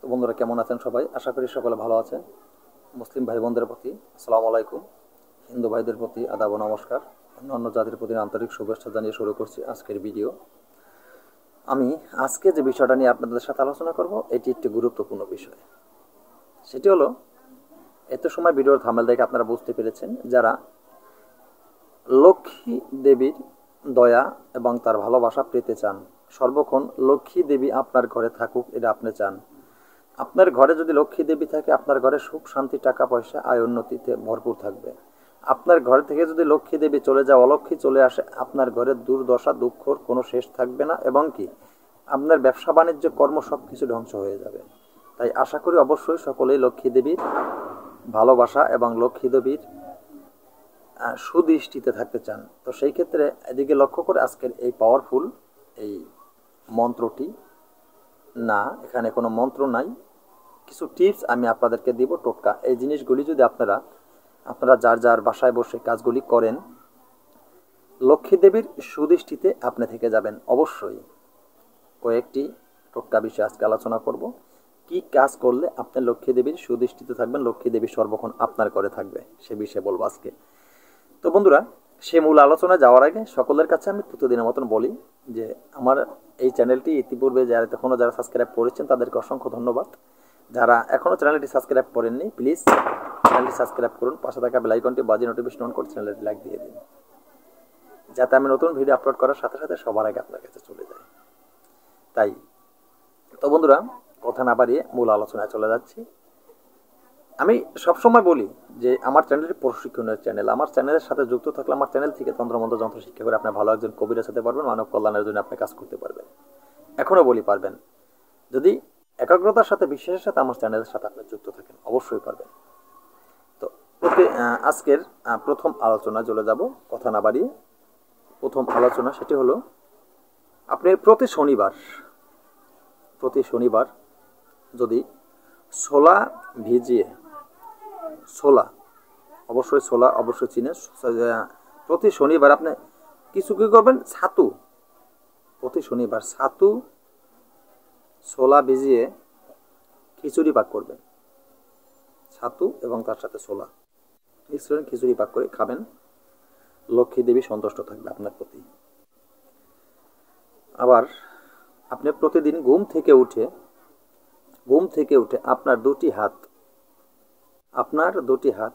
তো বন্ধুরা কেমন আছেন সবাই? আশা করি সকলে ভালো আছেন। মুসলিম ভাই বোনদের প্রতি আসসালামু আলাইকুম, হিন্দু ভাইদের প্রতি আদাব ও নমস্কার, অন্যান্য জাতির প্রতি আন্তরিক শুভেচ্ছা জানিয়ে শুরু করছি আজকের ভিডিও। আমি আজকে যে বিষয়টা নিয়ে আপনাদের সাথে আলোচনা করব, এটি একটি গুরুত্বপূর্ণ বিষয়। সেটি হলো, এত সময় ভিডিওর থাম্বনেল দেখে আপনারা বুঝতে পেরেছেন, যারা লক্ষ্মী দেবীর দয়া এবং তার ভালোবাসা পেতে চান, সর্বক্ষণ লক্ষ্মী দেবী আপনার ঘরে থাকুক, এটা আপনি চান। আপনার ঘরে যদি লক্ষ্মী দেবী থাকে, আপনার ঘরে সুখ শান্তি টাকা পয়সা আয় উন্নতিতে ভরপুর থাকবে। আপনার ঘর থেকে যদি লক্ষ্মী দেবী চলে যায়, অলক্ষ্মী চলে আসে, আপনার ঘরে দুর্দশা দুঃখর কোনো শেষ থাকবে না, এবং কি আপনার ব্যবসা বাণিজ্য কর্ম সব কিছু ধ্বংস হয়ে যাবে। তাই আশা করি অবশ্যই সকলেই লক্ষ্মী দেবীর ভালোবাসা এবং লক্ষ্মী দেবীর সুদৃষ্টিতে থাকতে চান। তো সেই ক্ষেত্রে এদিকে লক্ষ্য করে আজকের এই পাওয়ারফুল এই মন্ত্রটি, না এখানে কোনো মন্ত্র নাই, কিছু টিপস আমি আপনাদেরকে দিব, টোটকা। এই জিনিসগুলি যদি আপনারা যার যার বাসায় বসে কাজগুলি করেন, লক্ষ্মী দেবীর সুদৃষ্টিতে আপনি থেকে যাবেন অবশ্যই। কয়েকটি টোটকা বিষয়ে আজকে আলোচনা করব, কি কাজ করলে আপনি লক্ষ্মী দেবীর সুদৃষ্টিতে থাকবেন, লক্ষ্মী দেবী সর্বক্ষণ আপনার ঘরে থাকবে, সে বিষয়ে বলবো আজকে। তো বন্ধুরা, সে মূল আলোচনায় যাওয়ার আগে সকলের কাছে আমি প্রতিদিনের মতন বলি যে আমার এই চ্যানেলটি ইতিপূর্বে যারা সাবস্ক্রাইব করেছেন তাদেরকে অসংখ্য ধন্যবাদ। যারা এখনও চ্যানেলটি সাবস্ক্রাইব করেননি, প্লিজ চ্যানেলটি সাবস্ক্রাইব করুন, পাশে থাকা বেল আইকনটি বাজিয়ে নোটিফিকেশন অন করে চ্যানেলটি লাইক দিয়ে দিন, যাতে আমি নতুন ভিডিও আপলোড করার সাথে সাথে সবার আগে আপনার কাছে চলে যায়। তাই তো বন্ধুরা, কথা না বাড়িয়ে মূল আলোচনায় চলে যাচ্ছি। আমি সবসময় বলি যে আমার চ্যানেলটি প্রশিক্ষণের চ্যানেল। আমার চ্যানেলের সাথে যুক্ত থাকলে আমার চ্যানেল থেকে তন্ত্রমন্ত্র যন্ত্র শিক্ষা করে আপনি ভালো একজন কবিরাজ হতে পারবেন, মানব কল্যাণের জন্য আপনি কাজ করতে পারবেন। এখনও বলি পারবেন, যদি একাগ্রতার সাথে বিশ্বাসের সাথে আমার চ্যানেলের সাথে আপনি যুক্ত থাকেন, অবশ্যই পারবেন। তো আজকের প্রথম আলোচনা চলে যাব, কথা না বাড়িয়ে। প্রথম আলোচনা সেটি হলো, আপনি প্রতি শনিবার যদি ছোলা ভিজিয়ে, ছোলা অবশ্যই চিনে, প্রতি শনিবার আপনি কিছু কি করবেন, প্রতি শনিবার ছাতু ছোলা ভিজিয়ে খিচুড়ি পাক করবেন। ছাতু এবং তার সাথে ছোলা মিক্স করে খিচুড়ি পাক করে খাবেন, লক্ষ্মী দেবী সন্তুষ্ট থাকবে আপনার প্রতি। আবার আপনি প্রতিদিন ঘুম থেকে উঠে আপনার দুটি হাত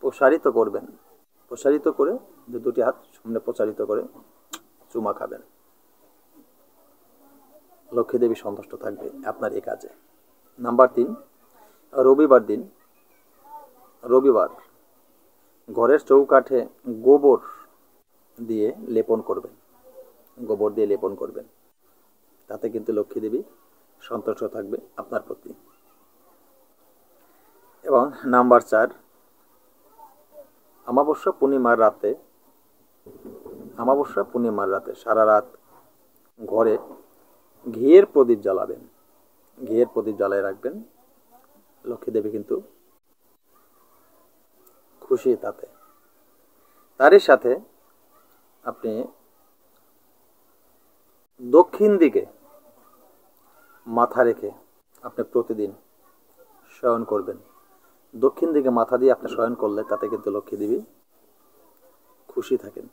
প্রসারিত করবেন, প্রসারিত করে দুটি হাত সামনে প্রসারিত করে চুমা খাবেন, লক্ষ্মী দেবী সন্তুষ্ট থাকবে আপনার এই কাজে। নাম্বার 3, রবিবার ঘরের চৌকাঠে গোবর দিয়ে লেপন করবেন, তাতে কিন্তু লক্ষ্মী দেবী সন্তুষ্ট থাকবে আপনার প্রতি। এবং নাম্বার 4, অমাবস্যা পূর্ণিমার রাতে সারা রাত ঘরে ঘিয়ের প্রদীপ জ্বালায় রাখবেন, লক্ষ্মী দেবী কিন্তু খুশি তাতে। তারই সাথে আপনি দক্ষিণ দিকে মাথা রেখে আপনি প্রতিদিন শয়ন করবেন। দক্ষিণ দিকে মাথা দিয়ে আপনি শয়ন করলে তাতে কিন্তু লক্ষ্মী দেবী খুশি থাকেন।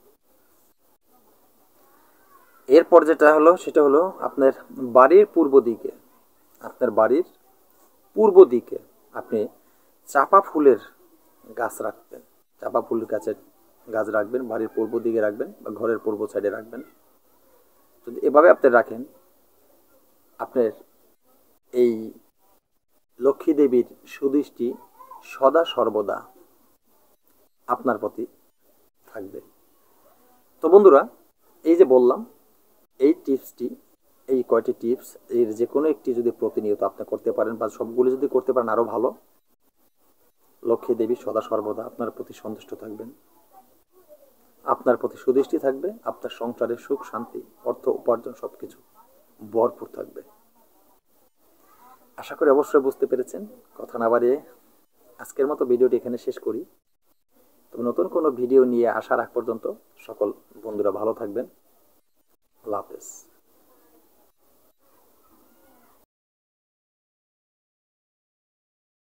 এরপর যেটা হলো সেটা হলো, আপনার বাড়ির পূর্ব দিকে আপনি চাপা ফুলের গাছ রাখবেন, বাড়ির পূর্ব দিকে রাখবেন বা ঘরের পূর্ব সাইডে রাখবেন। যদি এভাবে আপনি রাখেন, আপনার এই লক্ষ্মী দেবীর সুদৃষ্টি সদা সর্বদা আপনার প্রতি থাকবে। তো বন্ধুরা, এই যে বললাম এই কয়টি টিপস, এর যে কোনো একটি যদি প্রতিনিয়ত আপনি করতে পারেন বা সবগুলো যদি করতে পারেন আরো ভালো, লক্ষ্মী দেবী সদা সর্বদা আপনার প্রতি সন্তুষ্ট থাকবেন, আপনার প্রতি সুদৃষ্টি থাকবে, আপনার সংসারে সুখ শান্তি অর্থ উপার্জন সবকিছু ভরপুর থাকবে। আশা করি অবশ্যই বুঝতে পেরেছেন। কথা না বাড়িয়ে আজকের মতো ভিডিওটি এখানে শেষ করি। তবে নতুন কোনো ভিডিও নিয়ে আসার আগ পর্যন্ত সকল বন্ধুরা ভালো থাকবেন। আল্লাহ হাফেজ।